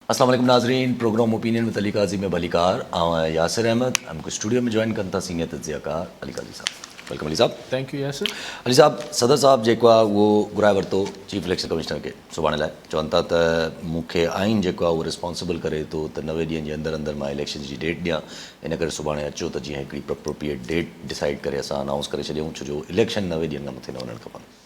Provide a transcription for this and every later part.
अस्सलाम वालेकुम नाज़रीन, प्रोग्राम ओपिनियन में अली काजी में भलीकार यासिर अहमद हमको स्टूडियो में ज्वाइन करता सीनियर तज्ज़ियाकार अली काजी साहब। वेलकम अली साहब। Thank you Yasir. अली साहब, सदर साहब जेको आहे उहो घुराए वरितो चीफ इलेक्शन कमिश्नर खे सुभाणे लाइ। चवनि था त मूंखे आइन जेको आहे उहो रिस्पॉन्सिबल करे थो त 90 ॾींहंनि जे अंदरि अंदरि मां इलेक्शन जी डेट ॾियां, इन करे सुभाणे अचो त जीअं हिकिड़ी अप्रोप्रिएट डेट डिसाइड करे असां अनाउंस करे छॾियूं, छो जो इलेक्शन 90 ॾींहंनि खां मथे न वञणु खपनि।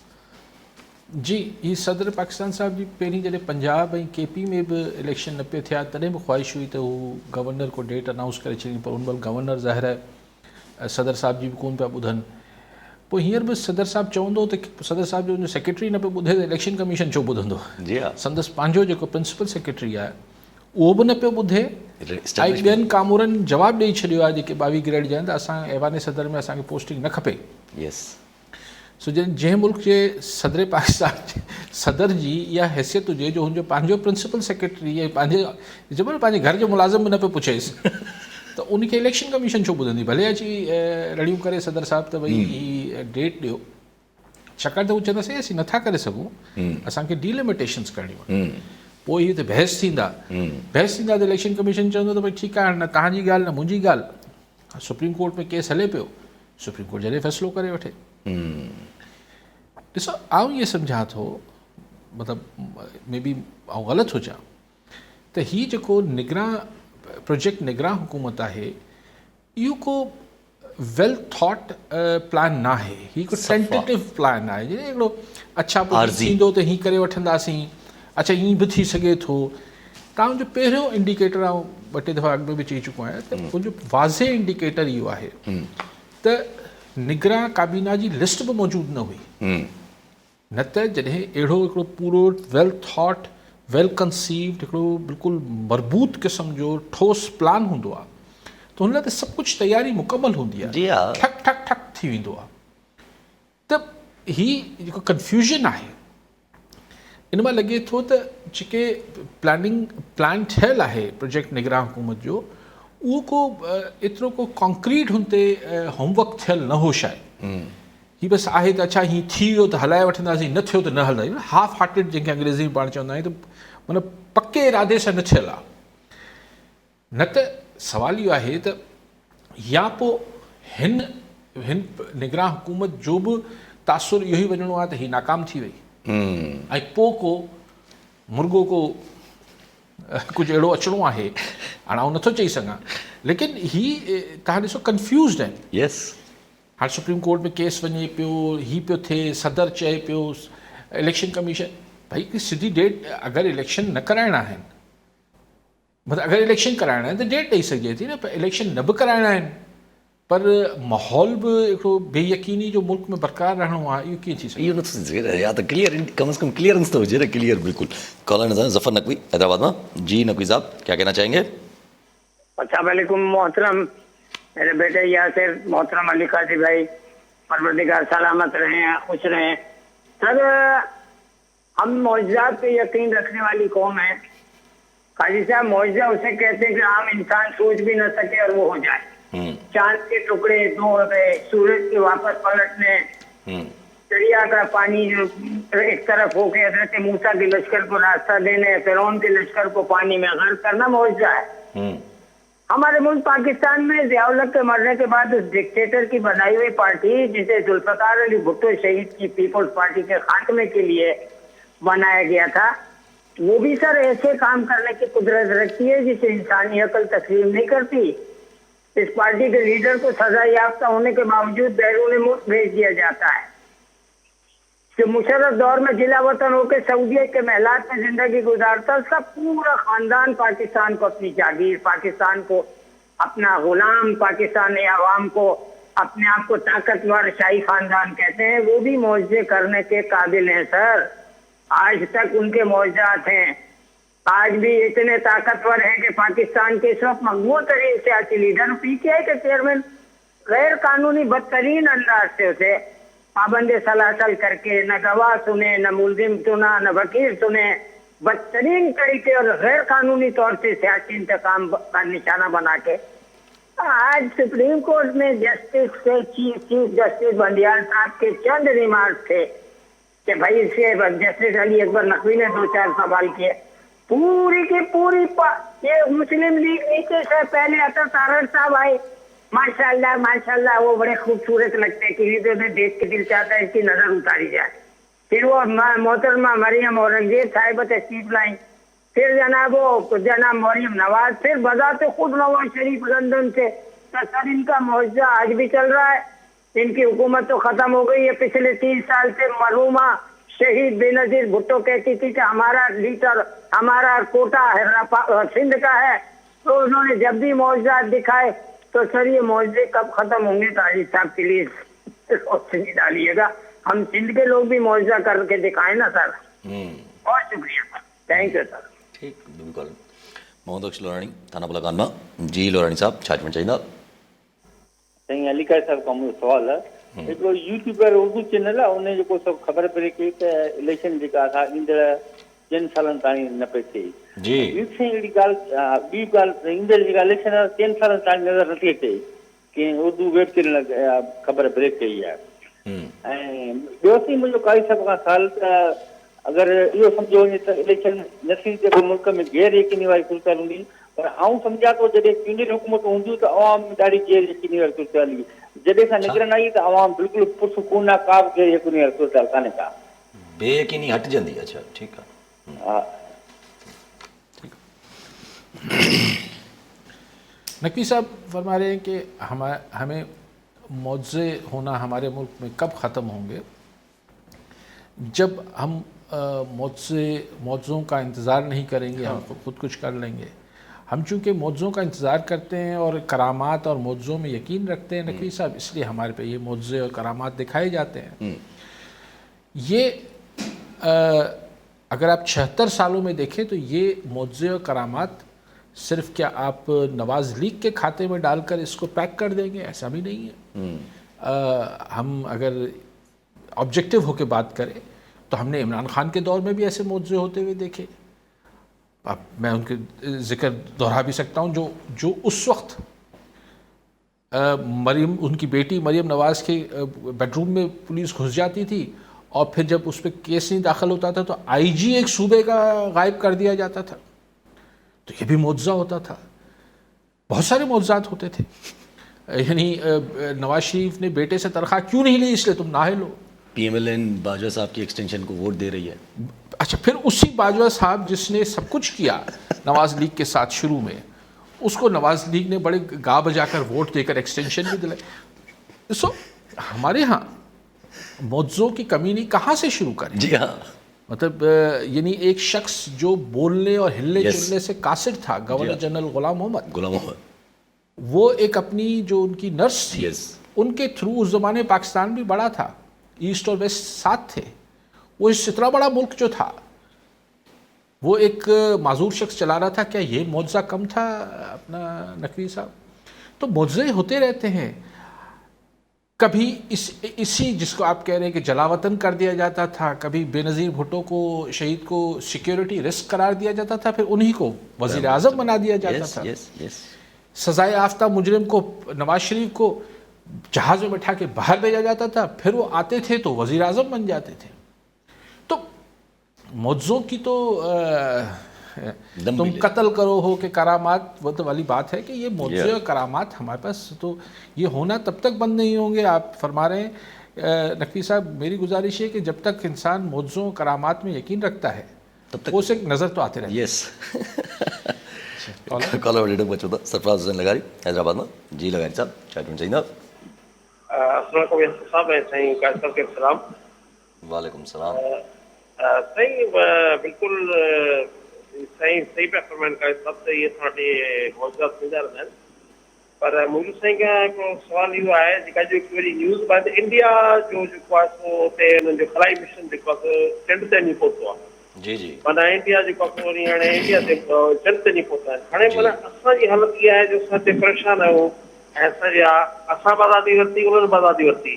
जी, ही सदर पाकिस्तान साहब जी पहिरीं जॾहिं पंजाब ऐं KP में बि इलेक्शन न पियो थिया तॾहिं बि ख़्वाहिश हुई त हू गवर्नर को डेट अनाउंस करे छॾी, पर उन महिल गवर्नर ज़ाहिर आहे सदर साहब जी बि कोन पिया ॿुधनि। पोइ हींअर बि सदर साहब चवंदो त सदर साहब जो सेक्रेटरी न पियो ॿुधे त इलेक्शन कमीशन छो ॿुधंदो। जी हा, संदसि पंहिंजो जेको प्रिंसिपल सेक्रेटरी आहे उहो बि न पियो ॿुधे ऐं ॿियनि कामूरनि जवाबु ॾेई छॾियो आहे जेके 22 ग्रेड जा आहिनि त असां ऐवान सदर में असांखे पोस्टिंग न खपे। यस, सो जंहिं मुल्क जे सदर पाकिस्तान सदर जी इहा हैसियत हुजे जो हुनजो पंहिंजो प्रिंसिपल सेक्रेटरी ऐं पंहिंजे घर जो मुलाज़िम बि न पियो पुछेसि त उनखे इलेक्शन कमीशन छो ॿुधंदी। भले अची रड़ियूं करे सदर साहब त भई ही डेट ॾियो, छाकाणि त हू चवंदासीं असीं नथा करे सघूं, असांखे डीलिमिटेशन्स करणियूं आहिनि। पोइ इहे त बहस थींदा त इलेक्शन कमीशन चवंदो त भई ठीकु आहे, न तव्हांजी ॻाल्हि न मुंहिंजी ॻाल्हि, सुप्रीम कोर्ट में केस हले पियो, सुप्रीम कोर्ट जॾहिं फ़ैसिलो करे वठे। ॾिसो, आउं इहे सम्झां थो, मतिलबु मे बी आउं ग़लति हुजां, त हीउ जेको प्रोजेक्ट निगरान हुकूमत आहे इहो को वेल थॉट प्लान न आहे, हीउ को टेंटेटिव प्लान आहे। हिकिड़ो अच्छा थींदो त हीअं करे वठंदासीं, अच्छा हीअं बि थी सघे थो। तव्हांजो पहिरियों इंडिकेटर आउं 2-3 दफ़ा अॻु में बि चई चुको आहियां त मुंहिंजो वाज़े इंडिकेटर इहो आहे त निगरान काबीना जी लिस्ट बि मौजूदु न हुई। न त जॾहिं अहिड़ो हिकिड़ो पूरो वेल थॉट वेल कंसीव्ड हिकिड़ो बिल्कुलु मज़बूत क़िस्म जो ठोस प्लान हूंदो आहे त हुन लाइ त सभु कुझु तयारी मुकमल हूंदी आहे, ठक ठक ठक थी वेंदो आहे। त हीउ जेको कन्फ्यूजन आहे इन मां लॻे थो त जेके प्लान ठहियलु आहे प्रोजेक्ट निगरान हुकूमत जो, उहो को एतिरो को कॉन्क्रीट हुन ते होमवर्क थियलु न हो शायदि। ही बसि आहे त अच्छा हीअं थी वियो त हलाए वठंदासीं, न थियो त न हलंदासीं, हाफ हार्टेड जंहिंखे अंग्रेज़ी में पाण चवंदा आहियूं, त माना पके इरादे सां न थियलु आहे। न त सवाल इहो आहे त या पोइ हिन निगरान हुकूमत जो बि तासुर इहो ई वञिणो आहे त हीअ नाकाम थी वई ऐं पोइ को मुर्गो को कुझु अहिड़ो अचिणो आहे। हाणे आउं नथो चई सघां, लेकिन हीअ तव्हां ॾिसो कंफ्यूज़ड आहिनि। यस, हाणे सुप्रीम कोर्ट में केस वञे पियो, हीअ पियो थिए, सदर चए पियो, इलेक्शन कमीशन, भई सिधी डेट अगरि इलेक्शन न कराइणा आहिनि, मतिलबु अगरि इलेक्शन कराइणा आहिनि त डेट ॾेई सघिजे थी न, पर इलेक्शन न बि कराइणा आहिनि पर माहौल बि हिकिड़ो बेयकीनी जो मुल्क में बरक़रार रहणो आहे, इहो कीअं थी सघे? इहो नथो थी सघे, या त क्लियर, कम से कम क्लियरेंस तो हुजे न, क्लियर बिल्कुल। कॉलर नज़र ज़फ़र नकवी हैदराबाद में। जी नकवी साहब, क्या कहना चाहेंगे? अस्सलाम वालेकुम मोहतरम, मेरे बेटे यासिर, मोहतरम अली काजी भाई, परवरदिगार सलामत रहें, खुश रहें। सर, हम मौजज़ात पे यकीन रखने वाली कौम है। काजी साहब, मौजज़ा उसे कहते हैं कि आम इंसान सोच भी न सके और वो हो जाए। चांद के टुकड़े 2 हो गए, सूरज के वापस पलटने, दरिया का पानी जो एक तरफ हो के हजरत मूसा के लश्कर को रास्ता देने, फिरौन के लश्कर को पानी में गर्क करना मौजज़ा है। हमारे मुल्क पाकिस्तान में ज़ियाउल हक के मरने के बाद उस डिक्टेटर की बनाई हुई पार्टी जिसे जुल्फ़िकार अली भुट्टो शहीद की पीपल्स पार्टी के खात्मे के लिए बनाया गया था, वो भी सर ऐसे काम करने की कुदरत रखती है जिसे इंसानी अकल तस्लीम नहीं करती। इस पार्टी के लीडर को सजा याफ्ता होने के बावजूद बैरून मुल्क भेज दिया जाता है। जो मुशर्रफ दौर में जिला वतन होकर सऊदीया के महलात में जिंदगी गुजारता, उसका पूरा खानदान पाकिस्तान को अपनी जागीर, पाकिस्तान को अपना गुलाम, पाकिस्तानी आवाम को अपने आप को ताकतवर शाही खानदान कहते हैं, वो भी मौजज़े करने के काबिल हैं सर। आज तक उनके मौजज़ात हैं, आज भी इतने ताकतवर हैं कि पाकिस्तान के इस वक्त मकबूल तरीन सियासी लीडर PTI के चेयरमैन गैर कानूनी बदतरीन अंदाज से उसे पाबंद सलासल करके न गवाह सुने, न मुलजिम चुना, न वकील सुने, बदतरीन तरीके और गैर कानूनी तौर से सियासी इंतकाम का निशाना बना के आज सुप्रीम कोर्ट में चीफ जस्टिस बंदियाल साहब के चंद रिमार्क थे कि भाई इससे जस्टिस अली अकबर नकवी ने 2-4 सवाल किए, पूरी की पूरी ये मुस्लिम लीग नीचे से पहले अतर तारड़ साहब आए, माशाल्लाह माशाल्लाह, वो बड़े खूबसूरत लगते हैं, किसी तो देख के दिल चाहता है इसकी नजर उतारी जाए। फिर वो मोहतरमा मरियम औरंगजेब साहिब तशरीफ लाई, फिर जनाब मरियम नवाज, फिर बजाते खुद नवाज शरीफ लंदन से। तो सर इनका मुआवजा आज भी चल रहा है। इनकी हुकूमत तो खत्म हो गई है। पिछले 3 साल से मरहूमा शहीद बेनजीर भुट्टो कहती थी कि हमारा लीडर, हमारा कोटा सिंध का है, तो उन्होंने जब भी मुआवजा दिखाए तो सर ये मुआवजे कब खत्म होंगे ताजी साहब प्लीज रोशनी डालिएगा। हम सिंध के लोग भी मुआवजा करके दिखाएं ना सर। बहुत शुक्रिया सर, थैंक यू सर। ठीक, बिल्कुल। मोहम्मद अख्तर लोराणी, थाना बुलाकान में। जी लोराणी साहब, छा चवणु चाहींदा? साईं अलीकाय साहब खां मुंहिंजो सुवाल आहे, हिकिड़ो यूट्यूबर उर्दू चैनल आहे, उन जेको सभु ख़बर पए की त इलेक्शन जेका असां ईंदड़ 3 सालनि ताईं न पई थिए। जी ॿी अहिड़ी ॻाल्हि, ॿी ॻाल्हि, ईंदड़ जेका इलेक्शन आहे 3 सालनि ताईं नज़र नथी अचे, की उर्दू वेब चैनल ख़बर ब्रेक कई आहे। ऐं ॿियो थी मुंहिंजो काई साहब खां सवाल त अगरि इहो सम्झो वञे त इलेक्शन न थींदी त मुल्क में गैर यकीनी वारी सूरत हूंदी, पर आउं सम्झां थो जॾहिं चूंडियल हुकूमत हूंदियूं त अवाम में ॾाढी गैर यकीनी वारी सूरत हली, जॾहिं खां निकिरनि आई त अवाम बिल्कुलु पुरसुकून आहे, का बि गैर यकीनी वारी सूरत कान्हे का। बेयकीनी हटजंदी। अच्छा, ठीकु आहे। हा, नकवी साहब फरमा रहे हैं कि हमें मुआवजे होना हमारे मुल्क में कब ख़त्म होंगे, जब हम मुआवज़ों का इंतज़ार नहीं करेंगे, हम खुद कुछ कर लेंगे। हम चूँकि मुआवज़ों का इंतज़ार करते हैं और करामात और मुआवज़ों में यकीन रखते हैं नकवी साहब, इसलिए हमारे पे ये मुआवज़े और करामात दिखाए जाते हैं। ये अगर आप 76 सालों में देखें तो ये मुआवज़े और करामात सिर्फ क्या आप नवाज़ लीग के खाते में डालकर इसको पैक कर देंगे, ऐसा भी नहीं है। हम अगर ऑब्जेक्टिव होकर बात करें तो हमने इमरान खान के दौर में भी ऐसे मुआवजे होते हुए देखे। अब मैं उनके जिक्र दोहरा भी सकता हूँ, जो उस वक्त मरियम, उनकी बेटी मरियम नवाज़ के बेडरूम में पुलिस घुस जाती थी और फिर जब उस पर केस नहीं दाखिल होता था तो आईजी एक सूबे का गायब कर दिया जाता था, तो ये भी मुआवजा होता था। बहुत सारे मुआवजात होते थे। यानी नवाज शरीफ ने बेटे से तनख्वाह क्यों नहीं ली, इसलिए तुम नाहे लो। PMLN बाजवा साहब की एक्सटेंशन को वोट दे रही है। अच्छा, फिर उसी बाजवा साहब जिसने सब कुछ किया नवाज लीग के साथ शुरू में, उसको नवाज लीग ने बड़े गा बजाकर वोट देकर एक्सटेंशन भी दिलाई। सो हमारे यहाँ मुआवज़ों की कमी नहीं, कहाँ से शुरू करें? जी हाँ, मतलब यानी एक शख्स जो बोलने और हिलने चुलने से कासिर था, गवर्नर जनरल गुलाम मोहम्मद, वो एक अपनी जो उनकी नर्स थी, उनके थ्रू उस ज़माने पाकिस्तान भी बड़ा था, ईस्ट और वेस्ट साथ थे। वो इतना बड़ा मुल्क जो था, वो एक माजूर शख्स चला रहा था। क्या ये मुआवजा कम था अपना नकवी साहब? तो मुआवजे होते रहते हैं। कभी इसी जिसको आप कह रहे हैं कि जलावतन कर दिया जाता था, कभी बेनज़ीर भुट्टो को, शहीद को सिक्योरिटी रिस्क करार दिया जाता था, फिर उन्हीं को वज़ीर आज़म बना दिया जाता था। सजाए आफ्ता मुजरिम को, नवाज शरीफ को जहाज़ में बैठा के बाहर भेजा जाता था, फिर वो आते थे तो वज़ीर आज़म बन जाते थे। तो मुआवज़ों की तो तुम कत्ल करो हो कि करामात, वो तो वाली बात है कि ये मुआवजे और करामात हमारे पास तो ये होना तब तक बंद नहीं होंगे। आप फरमा रहे हैं नकवी साहब, मेरी गुजारिश है कि जब तक इंसान मुआवज़ों करामात में यकीन रखता है तब तक वो से नज़र तो आते रहते। यस। कॉलर रेडियो बच्चों था सरफराज हुसैन लगारी हैदराबाद में। जी लगारी साहब, चाय पीना चाहिए सलाम। वालेकुम सलाम। सही, बिल्कुल सही पे फरमान का सब से ये थोड़े मौजूदा थींदा रहंदा आहिनि, पर मुंहिंजो साईं खां हिकिड़ो सुवाल इहो आहे, जेका जो हिकु वरी न्यूज़ बात इंडिया जो जेको आहे सो हुते हुननि जो खलाई मिशन जेको आहे चंड ते नहीं पहुतो आहे। जी जी, माना इंडिया जेको आहे वरी हाणे इंडिया ते चंड ते नहीं पहुता आहिनि। हाणे माना असांजी हालत इहा आहे जो असां हिते परेशान आहियूं ऐं असां आज़ादी वरिती, उन्हनि आज़ादी वरिती,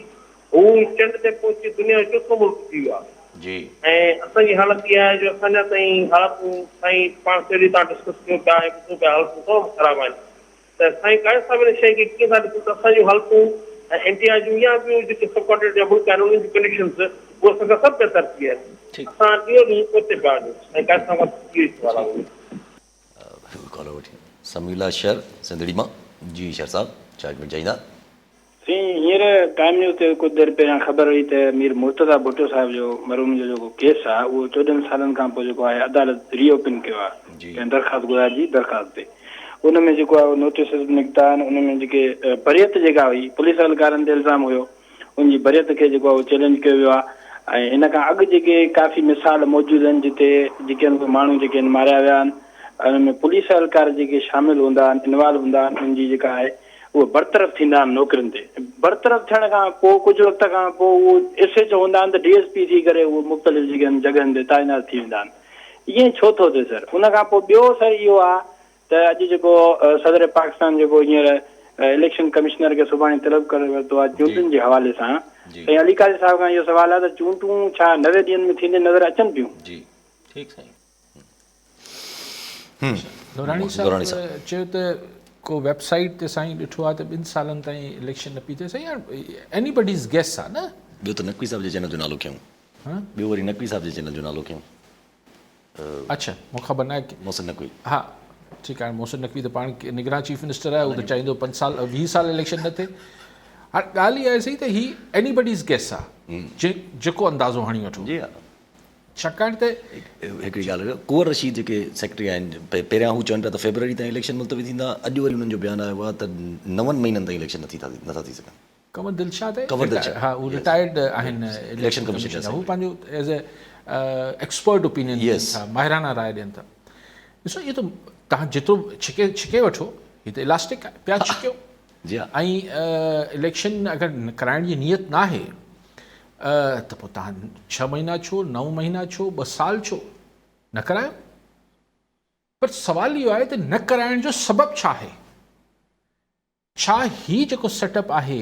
हू चंड ते पहुची दुनिया जो चोथों मुल्क थी वियो आहे। जी, ऐं असांजी हालत इहा आहे जो असांजा ताईं हालतूं साईं पाण पहिरीं तव्हां डिस्कस कयो पिया ऐं ॿुधूं पिया, हालतूं तमामु ख़राबु आहिनि। त साईं काइद साहिब हिन शइ खे कीअं था ॾिसूं त असांजूं हालतूं ऐं इंडिया जूं या ॿियूं जेके सब कॉन्टिनेंट जा मुल्क आहिनि उन्हनि जूं कंडीशन्स उहे असांखां सभु बहितर थी विया आहिनि। असां ॾींहों ॾींहुं पोइ पिया वञूं। साईं काइद साहिब कॉलर वठी समीला शर सिंधड़ी मां जी शर साहब चार्जमेंट चाहिदा सी हींअर टाइम न्यूज़ ते कुझु देरि पहिरियां ख़बर हुई त मीर मुर्तज़ा भुट्टो साहिब जो मरहूम जो जेको केस आहे उहो 14 सालनि खां पोइ जेको आहे अदालत रीओपन कयो आहे कंहिं दरख़्वास्त घुराइण जी दरख़्वास्त ते उन में जेको आहे नोटिस निकिता आहिनि उन में जेके बरियत जेका हुई पुलिस एहलकारनि ते इल्ज़ाम हुयो उनजी बरियत खे जेको आहे चैलेंज कयो वियो आहे ऐं इन खां अॻु जेके काफ़ी मिसाल मौजूदु आहिनि जिते जेके माण्हू जेके मारिया विया आहिनि उन में पुलिस एहलकार जेके शामिल हूंदा आहिनि इन्वॉल्व हूंदा आहिनि उनजी जेका आहे उहे बरतरफ़ थींदा आहिनि नौकरियुनि ते बरतरफ़ थियण खां पोइ कुझु वक़्त खां पोइ उहो एसएच हूंदा आहिनि त DSP थी करे उहे मुख़्तलिफ़ जेके जॻहियुनि ते तैनात थी वेंदा आहिनि ईअं छो थो थिए सर उन खां पोइ ॿियो सर इहो आहे त अॼु जेको सदर पाकिस्तान जेको हींअर इलेक्शन कमिश्नर खे सुभाणे तलब करे वरितो आहे चूंडुनि जे हवाले सां ऐं अली काज़ी साहिब खां इहो सुवालु आहे त चूंडूं छा 90 ॾींहंनि में थींदे नज़र अचनि पियूं जी ठीक साईं नूरानी साहब चयो त को वेबसाइट ते साईं ॾिठो आहे त 2 सालनि ताईं इलेक्शन न पई थिए साईं यार एनीबडीज़ गेस आहे न ॿियो त नक़वी साहब जे चैनल जो नालो खयूं हाँ ॿियो वरी नक़वी साहब जे चैनल जो नालो खयूं अच्छा मूंखे ख़बर न आहे मोहसिन नक़वी हा ठीकु आहे मोहसिन नक़वी त पाण निगरान चीफ मिनिस्टर आहे उहो त चाहींदो 5 साल 20 साल इलेक्शन न थिए हाणे ॻाल्हि इहा आहे सही त ही एनीबडीज़ गेस आहे जेको अंदाज़ो हणी वठो जी हा छाकाणि त हिकिड़ी ॻाल्हि कुंवर रशीद जेके सेक्रेटरी आहिनि पहिरियां हू चवनि पिया त फेबरवरी ताईं इलेक्शन मुलतवी थींदा अॼु वरी हुननि जो बयानु आयो आहे त 9 महीननि ताईं इलेक्शन नथा थी सघनि कंवर दिलशाद आहे कंवर दिलशाद, हा उहे रिटायर्ड आहिनि इलेक्शन कमीशन जा हू पंहिंजो as a expert opinion Yes. माहिराना राय ॾियनि था ॾिसो इहो त तव्हां जेतिरो छिके वठो हीअ त इलास्टिक आहे पिया छिकियो जी हा ऐं इलेक्शन अगरि कराइण जी नियत न आहे त पोइ तव्हां 6 महीना छो 9 महीना छो 2 साल छो न करायो पर सवाल इहो आहे त न कराइण जो सबबु छा आहे छा ही जेको सेटअप आहे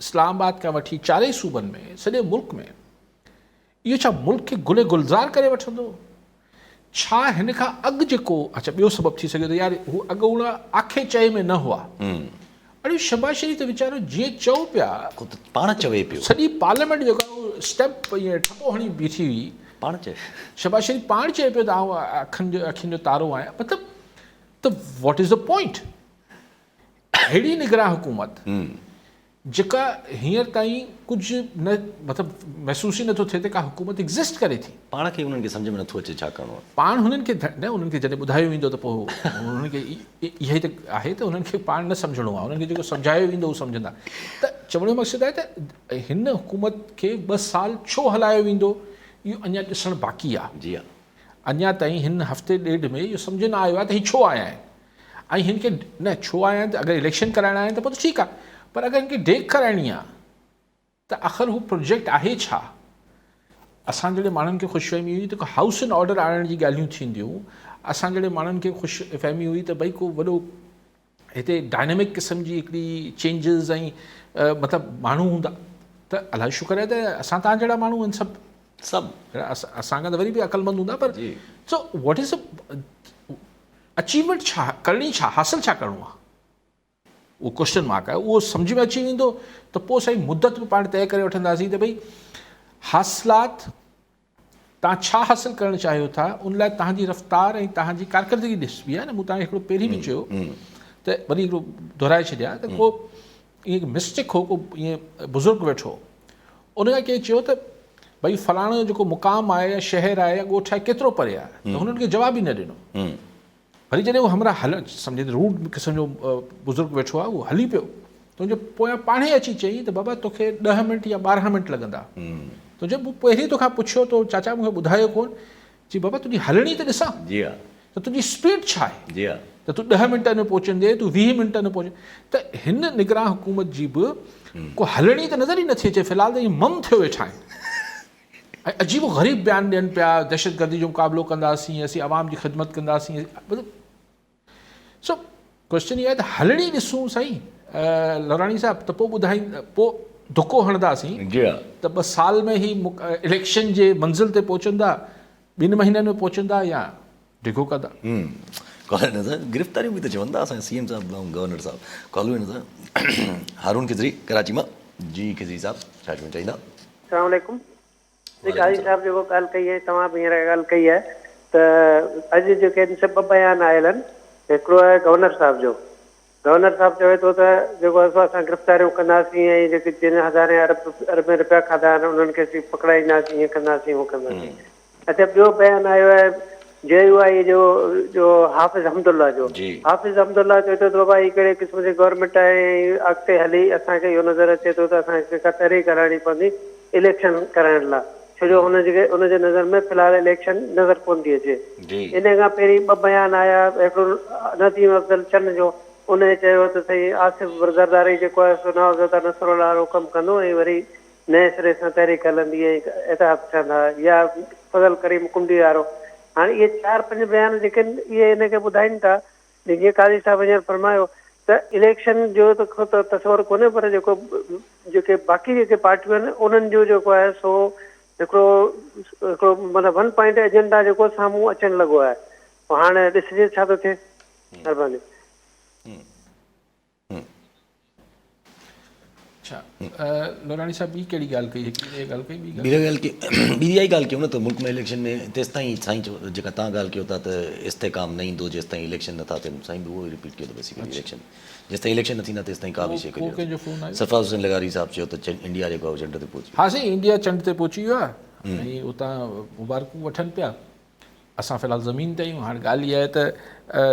इस्लामाबाद खां वठी 4 सूबनि में सॼे मुल्क में इहो छा मुल्क खे गुले गुलज़ार करे वठंदो छा हिन खां अॻु जेको अच्छा ॿियो सबबु थी सघे थो यार हू अॻु उन आखे चए में न हुआ अड़े शहबाज शरीफ़ त वीचारो जीअं चओ पिया ख़ुदि पाण चवे पियो सॼी पार्लियामेंट जेको आहे उहो स्टेप ईअं ठपो हणी बीठी हुई पाण चए शहबाज शरीफ़ पाण चए पियो त आउं अखियुनि जो तारो आहियां मतिलबु त वॉट इज़ द पॉइंट अहिड़ी निगरान हुकूमत जेका हींअर ताईं कुझु न मतिलबु महसूस ई नथो थिए त का हुकूमत एग्ज़िस्ट करे थी पाण खे हुननि खे सम्झ में नथो अचे छा करिणो आहे पाण हुननि खे न उन्हनि खे जॾहिं ॿुधायो वेंदो त पोइ हुननि खे इहा ई त आहे त हुननि खे पाण न सम्झणो आहे हुननि खे जेको सम्झायो वेंदो उहो सम्झंदा त चवण जो मक़सदु आहे त हिन हुकूमत खे 2 साल छो हलायो वेंदो इहो अञा ॾिसणु बाक़ी आहे जी हा अञा ताईं हिन हफ़्ते ॾेढ में इहो सम्झ न आयो आहे त हीअ छो आया आहिनि ऐं हिन खे न छो आया आहिनि त अगरि इलेक्शन कराइणा आहिनि त पोइ त ठीकु आहे पर अगरि हिन खे डेक कराइणी आहे त आख़िर हू प्रोजेक्ट आहे छा असां जहिड़े माण्हुनि खे ख़ुशफ़हमी हुई त हाउस इन ऑर्डर आणण जी ॻाल्हियूं थींदियूं असां जहिड़े माण्हुनि खे ख़ुशफ़हमी हुई त भई को वॾो हिते डायनेमिक क़िस्म जी हिकिड़ी चेंजिस ऐं मतिलबु माण्हू हूंदा त अलाए शुक्र आहे त असां तव्हां जहिड़ा माण्हू आहिनि सभु असांखां त वरी बि अक़लमंद हूंदा पर सो वॉट इज़ अचीवमेंट छा करणी छा हासिलु छा करिणो आहे उहो क्वेश्चन मार्क आहे उहो सम्झ में अची वेंदो त पोइ साईं मुदत बि पाण तइ करे वठंदासीं त भई हासिलात तव्हां छा हासिलु करणु चाहियो था उन लाइ तव्हांजी रफ़्तार ऐं तव्हांजी कारकर्दगी ॾिसबी आहे न मूं तव्हांखे हिकिड़ो पहिरीं बि चयो त वरी हिकिड़ो दोहिराए छॾिया त को ईअं मिस्टेक हो को ईअं बुज़ुर्ग वेठो उन खां कंहिं चयो त भई फलाणो जेको मुक़ाम आहे या शहर आहे या ॻोठ आहे केतिरो परे आहे त हुननि खे जवाबु ई न ॾिनो वरी जॾहिं उहो हमरा सम्झे रूड क़िस्म जो बुज़ुर्ग वेठो आहे उहो हली पियो तुंहिंजो पोयां पाणे अची चई त बाबा तोखे 10 मिंट या 12 मिंट लॻंदा तुंहिंजो मूं पहिरीं तोखां पुछियो तो चाचा मूंखे ॿुधायो कोन जी बाबा तुंहिंजी हलणी त ॾिसां जी हा त तुंहिंजी स्पीड छा आहे जी हा त तूं 10 मिंट में पहुचंदे तूं 20 मिंट में पहुचे त हिन निगरान हुकूमत जी बि को हलणी त नज़र ई नथी अचे फ़िलहाल त इहे मम थियो वेठा आहिनि ऐं अजीबो ग़रीब बयान ॾियनि पिया दहशतगर्दी जो मुक़ाबिलो कंदासीं असीं आवाम जी ख़िदमत कंदासीं सो क्वेश्चन इहा आहे त हलणी ॾिसूं साईं लवराणी साहिबु त पोइ ॿुधाईंदा पोइ धुको हणंदासीं त 2 साल में ई इलेक्शन जे मंज़िल ते पहुचंदा 2 महीननि में पहुचंदा या डिघो कंदा कॉल गिरफ़्तारियूं बि त चवनि था असांजे CM साहिबु ऐं गवर्नर साहिबु कॉलूं आहिनि त हारून खिज़री कराची मां जी खिज़री साहिबु छा चवणु चाहींदा अस्सलाम वालेकुम काज़ी साहिबु जेको ॻाल्हि कई आहे तव्हां बि हींअर ॻाल्हि कई आहे त अॼु जेके 2 बयान आयल आहिनि हिकिड़ो आहे गवर्नर साहिब जो। गवर्नर साहिबु चवे थो त जेको असां गिरफ़्तारियूं कंदासीं ऐं जेके जिन हज़ारे अरब रुपया खाधा आहिनि उन्हनि खे असीं पकड़ाईंदासीं, हीअं कंदासीं, हूअ कंदासीं। अच्छा, ॿियो बयानु आयो आहे JUI जो हाफ़िज़ हमदुल्ला जो। हाफ़िज़ हमदुल्ला चए थो त बाबा हीअ कहिड़े क़िस्म जी गवर्नमेंट आहे, अॻिते हली असांखे इहो नज़र अचे थो त असांखे का तयारी कराइणी पवंदी इलेक्शन कराइण लाइ, छो जो हुनजे नज़र में फ़िलहालु इलेक्शन नज़र कोन थी अचे। इन खां पहिरीं 2 बयान आया, हिकिड़ो नदीम अफ़ज़ल चंद जो, उन चयो त साईं आसिफ़ ज़रदारी जेको आहे सो नवाज़ नसरुल्लाह वारो कमु कंदो ऐं वरी नए सिरे सां तहरीक हलंदी ऐं एतिहाद ठहंदा, या फज़ल करीम कुंडी वारो। हाणे इहे 4-5 बयान जेके आहिनि इहे हिनखे ॿुधाइनि था, जीअं काज़ी साहिबु हींअर फरमायो त इलेक्शन जो त तस्वुरु कोन्हे, पर जेके बाक़ी जेके पार्टियूं आहिनि उन्हनि जो जेको आहे सो हिकिड़ो मतिलबु 1 पॉइंट एजेंडा जेको साम्हूं अचणु लॻो आहे। हाणे ॾिसिजे छा थो थिए। महिरबानी। अच्छा, लोनाणी साहब ॿी कहिड़ी ॻाल्हि कई? हिकिड़ी ॻाल्हि कई, ॿी इहा ॻाल्हि कयूं न त मुल्क में इलेक्शन में तेसि ताईं साईं जेका तव्हां ॻाल्हि कयो था त इस्तेकाम न ईंदो जेसि ताईं इलेक्शन नथा थियनि, साईं बि उहो रिपीट कयो त बेसिकली इलेक्शन जेसि ताईं इलेक्शन न थींदा तेसि ताईं का बि शइ कयो। सरफराज़ हुसैन लगारी साहिबु चयो त इंडिया जेको आहे चंड ते पहुची। हा साईं, इंडिया चंड ते पहुची वियो आहे ऐं उतां मुबारकूं वठनि पिया। असां फ़िलहालु ज़मीन ते आहियूं। हाणे ॻाल्हि इहा आहे त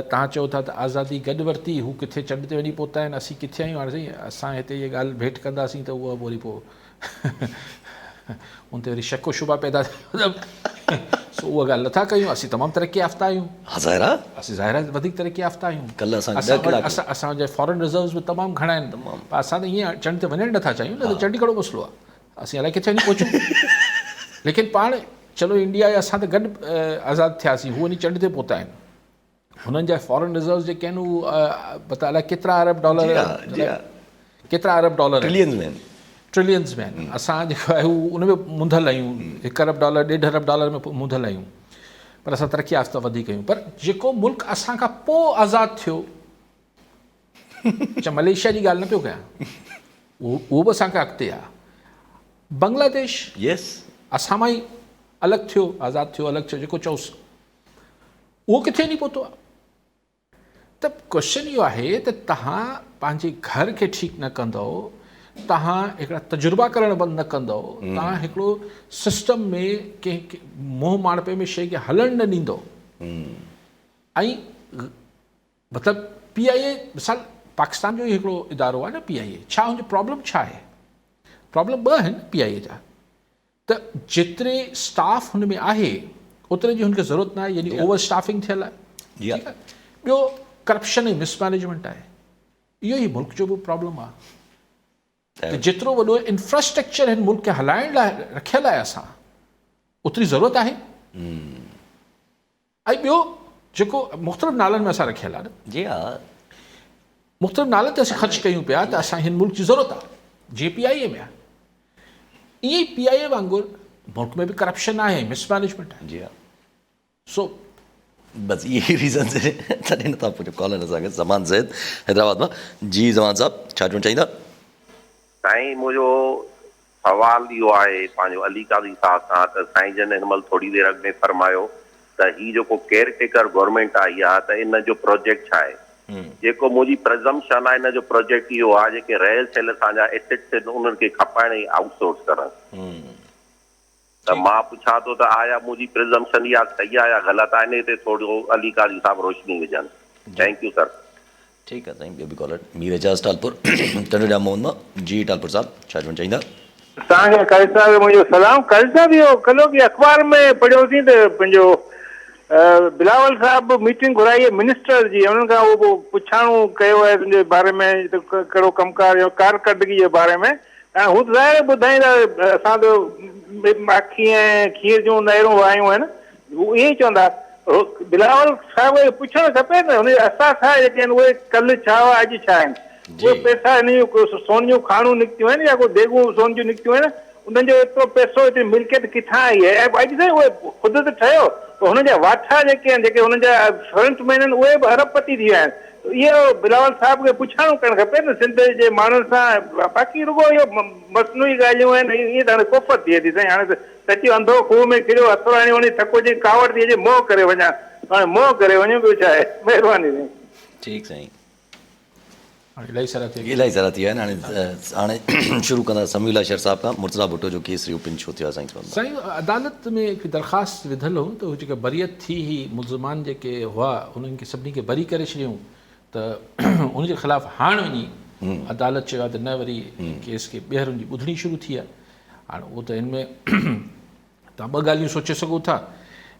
तव्हां चओ था त आज़ादी गॾु वरिती, हू किथे चंड ते वञी पहुता आहिनि, असीं किथे आहियूं। हाणे साईं असां हिते इहा ॻाल्हि भेट कंदासीं त उहा वरी पोइ उन ते वरी शक शुबा पैदा सो उहा ॻाल्हि नथा कयूं। असीं तमामु तरक़ी याफ़्ता आहियूं। असीं ज़ाहिर आहे वधीक तरक़ी याफ़्ता आहियूं। असांजे फॉरेन रिज़र्व्स बि तमामु घणा आहिनि। असां त हीअं चंड ते वञणु नथा चाहियूं न, त चंड कहिड़ो मसइलो आहे, असीं अलाए किथे वञी पहुचूं। लेकिन पाण चलो इंडिया या असां त गॾु आज़ादु थियासीं, हू वञी चंड ते पहुता आहिनि। हुननि जा फॉरेन रिज़र्व्स जेके आहिनि उहे पता अलाए केतिरा अरब डॉलर ट्रिलियंस में आहिनि। असां जेको आहे हू उन में मुंधल आहियूं, 1 अरब डॉलर 1.5 अरब डॉलर में मुंधल आहियूं, पर असां तरक़ी याफ़्ता वधीक आहियूं। पर जेको मुल्क असां खां पोइ आज़ादु थियो, अच्छा मलेशिया जी ॻाल्हि न पियो कयां, उहो बि असांखां अॻिते आहे। बांग्लादेश असां मां ई अलॻि थियो, आज़ादु थियो, अलॻि थियो, जेको चओसि, उहो किथे नहीं पहुतो आहे। त क्वेश्चन इहो आहे त तव्हां पंहिंजे घर खे ठीकु न कंदव, तव्हां हिकिड़ा तजुर्बा करणु बंदि न कंदव, तव्हां हिकिड़ो सिस्टम में कंहिं मोह माणपे में शइ खे हलणु न ॾींदव। ऐं मतिलबु PIA मिसाल पाकिस्तान जो ई हिकिड़ो इदारो आहे न PIA, छा हुनजो प्रॉब्लम छा आहे? प्रॉब्लम 2 आहिनि PIA जा, त जेतिरे स्टाफ हुन में आहे ओतिरे जी हुनखे ज़रूरत न आहे, यानी ओवर स्टाफिंग थियल आहे। ठीकु आहे। ॿियो करप्शन ऐं मिसमैनेजमेंट आहे, इहो ई मुल्क जो बि प्रॉब्लम आहे। त जेतिरो वॾो इंफ्रास्ट्रक्चर हिन मुल्क खे हलाइण लाइ रखियल आहे असां, ओतिरी ज़रूरत आहे। ऐं ॿियो जेको मुख़्तलिफ़ नालनि में असां रखियल आहे न, मुख़्तलिफ़ नालनि ते असां ख़र्च कयूं पिया त असां हिन मुल्क जी ज़रूरत आहे, जीअं PIA में आहे। ईअं ई PIA वांगुरु मुल्क में बि करप्शन आहे, मिसमैनेजमेंट आहे। सो बस यही रीज़न से तॾहिं नथा पुछो कॉलर असांखे। ज़मान ज़ैद हैदराबाद मां। जी ज़मान साहब, छा चवणु चाहींदा? साईं मुंहिंजो सवाल इहो आहे पंहिंजो अली काज़ी साहब सां, त साईं जन हिन महिल थोरी देरि अॻु में फरमायो त हीउ जेको केयरटेकर गवर्नमेंट आई आहे त इन जो प्रोजेक्ट छा आहे? जेको मुंहिंजी प्रज़म्पशन आहे इन जो प्रोजेक्ट इहो आहे, जेके रहियल थियल असांजा एसेट्स आहिनि उन्हनि खे खपाइण ऐं आउटसोर्स करणु। त मां पुछां थो त आया मुंहिंजी प्रिज़म्पशन इहा सही आहे या ग़लति आहे? इन ते थोरो अली काज़ी साहब रोशनी विझनि। Thank U sir. ठीकु आहे साईं। ॿियो बि कॉलर मीर एजाज़ टालपुर टंडोजा मोहन मां। जी टालपुर साहब, छा चवणु चाहींदा? तव्हांखे काज़ी साहब मुंहिंजो सलाम। काज़ी साहब इहो कल्ह बि अख़बार में पढ़ियोसीं त पंहिंजो बिलावल साहब मीटिंग घुराई आहे मिनिस्टर जी, उन्हनि खां उहो पुछाणो कयो आहे तुंहिंजे बारे में, कहिड़ो कमकार जो कारकर्दगी जे बारे में। ऐं हू त ज़ाहिर ॿुधाईंदा असां त माखी ऐं खीर जूं नहरूं वायूं आहिनि, हू ईअं ई चवंदा। बिलावल साहिब खे पुछणु खपे न हुनजा असां छा जेके आहिनि उहे कल्ह छा हुआ अॼु छा आहिनि। उहे पैसा इन जूं सोन जूं खाणूं निकितियूं आहिनि या को देगूं सोन जूं निकितियूं आहिनि, उन्हनि जो एतिरो पैसो हिते मिल्कियत किथां आई आहे? ऐं अॼु ताईं उहे ख़ुदि त ठहियो, हुनजा वाठा जेके आहिनि, जेके हुनजा फ्रंट मैन आहिनि, उहे बि अरबपति थी विया आहिनि। इहो बिलावल साहिब खे पुछाणो करणु खपे न सिंध जे माण्हुनि सां। बाक़ी रुगो इहो मसनूई ॻाल्हियूं आहिनि, ईअं त हाणे कोफ़त थिए थी साईं। हाणे त सची अंधो खूह में किरियो, हथु हणी वञी थको जी कावड़ थी अचे, मोह करे वञा, हाणे मोह करे वञूं, ॿियो छा आहे? महिरबानी साईं। ठीकु साईं, हाणे इलाही सारा थी इलाही सारा थी विया आहिनि। हाणे शुरू कंदा समीउल अशर साहिब खां। मुर्तज़ा भुट्टो जो केस रिओपन छो थियो आहे साईं? साईं, अदालत में हिकु दरख़्वास्त विधल हो त हू जेका बरियत थी ही मुल्ज़मान जेके हुआ उन्हनि खे सभिनी खे बरी करे छॾियूं, त उनजे ख़िलाफ़ु हाणे वञी अदालत चयो आहे त न, वरी केस खे ॿीहर उनजी ॿुधणी शुरू थी आहे। हाणे उहो त हिन में तव्हां ॿ ॻाल्हियूं सोचे सघो था।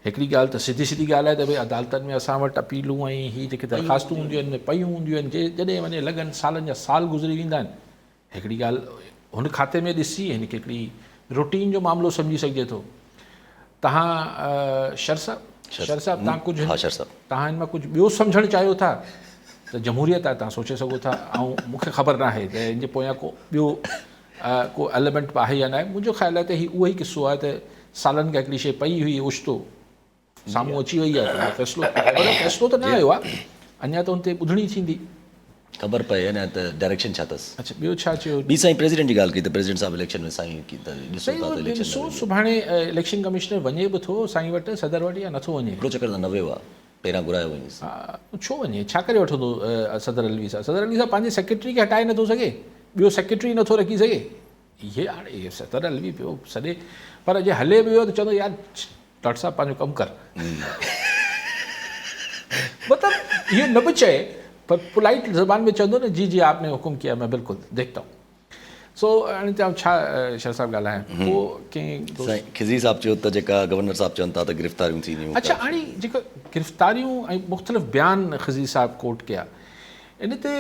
हिकिड़ी ॻाल्हि त सिधी सिधी ॻाल्हि आहे त भई अदालतनि में असां वटि अपीलूं ऐं हीअ जेके दरख़्वास्तूं हूंदियूं आहिनि पयूं हूंदियूं आहिनि, जॾहिं वञे लॻनि सालनि जा साल गुज़री वेंदा आहिनि। हिकिड़ी ॻाल्हि हुन खाते में ॾिसी हिनखे हिकिड़ी रूटीन जो मामिलो सम्झी सघिजे थो। तव्हां शर साहिब तव्हां कुझु तव्हां हिन मां कुझु ॿियो सम्झणु चाहियो था त जमहूरियत आहे, तव्हां सोचे सघो था। ऐं मूंखे ख़बर न आहे त हिन जे पोयां को ॿियो को एलिमेंट आहे या न आहे। मुंहिंजो ख़्यालु आहे त हीउ उहो ई किसो आहे त सालनि खां हिकिड़ी शइ पई हुई, ओचितो साम्हूं अची वई आहे, त फ़ैसिलो त न आयो आहे अञा, त हुन ते ॿुधणी थींदी, ख़बर पए अञा त डायरेक्शन छा अथसि। अच्छा, ॿियो छा चयो? ॿी साईं प्रेसिडेंट जी ॻाल्हि कई त प्रेसिडेंट साहिब इलेक्शन में साईं की त ॾिसो सुभाणे इलेक्शन कमिश्नर वञे बि थो साईं वटि, सदर वटि, या नथो वञे? हिकिड़ो चकर त न वियो आहे, पहिरियां घुरायो वञेसि। हा, छो वञे? छा करे वठंदो सदर अलवी साहब? सदर अलवी साहब पंहिंजे सेक्रेटरी खे हटाए नथो सघे, ॿियो सेक्रेटरी नथो रखी सघे। इहे हाणे सदर अलवी पियो सॼे, पर जे हले बि वियो त चवंदो यार डॉक्टर साहब पंहिंजो कमु कर। मतिलबु इहो न बि चए, पर पोलाइट ज़बान में चवंदो न, जी जी आपने हुकुम किया मैं बिल्कुलु देखता हूँ। सो हाणे तव्हां छा शर साहिब ॻाल्हायां, पोइ कंहिं साईं खिज़री साहिब चयो त जेका गवर्नर साहिब चवनि था त गिरफ़्तारियूं थींदियूं। अच्छा, हाणे जेका गिरफ़्तारियूं ऐं मुख़्तलिफ़ बयान खिज़री साहिब कोट कया, इन ते